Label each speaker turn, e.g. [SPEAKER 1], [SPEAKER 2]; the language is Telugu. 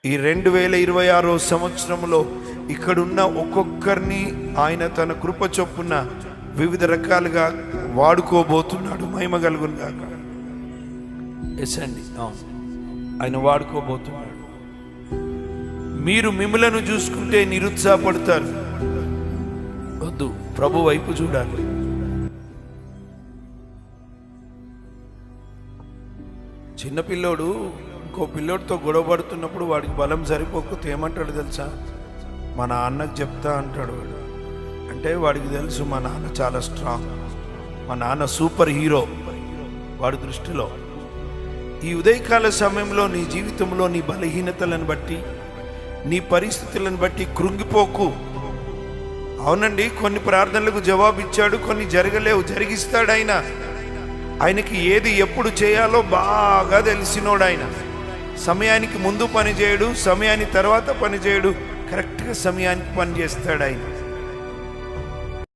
[SPEAKER 1] ఈ 2026 సంవత్సరంలో ఇక్కడున్న ఒక్కొక్కరిని ఆయన తన కృప చొప్పున వివిధ రకాలుగా వాడుకోబోతున్నాడు. మహిమ కలుగును గాక. ఎస్ అండి, ఆయన వాడుకోబోతున్నాడు. మీరు మిమ్మలను చూసుకుంటే నిరుత్సాహపడతారు. వద్దు, ప్రభు వైపు చూడాలి. చిన్నపిల్లోడు ఇంకో పిల్లోడితో గొడవ పడుతున్నప్పుడు వాడికి బలం సరిపోకపోతే ఏమంటాడు తెలుసా? మా నాన్నకు చెప్తా అంటాడు వాడు. అంటే వాడికి తెలుసు మా నాన్న చాలా స్ట్రాంగ్, మా నాన్న సూపర్ హీరో వాడి దృష్టిలో. ఈ ఉదయకాల సమయంలో నీ జీవితంలో నీ బలహీనతలను బట్టి, నీ పరిస్థితులను బట్టి కృంగిపోకు. అవునండి, కొన్ని ప్రార్థనలకు జవాబు ఇచ్చాడు, కొన్ని జరగలేవు, జరిగిస్తాడు ఆయన. ఆయనకి ఏది ఎప్పుడు చేయాలో బాగా తెలిసినోడు ఆయన. సమయానికి ముందు పని చేయడు, సమయానికి తర్వాత పని చేయడు, కరెక్ట్గా సమయానికి పని చేస్తాడు ఆయన.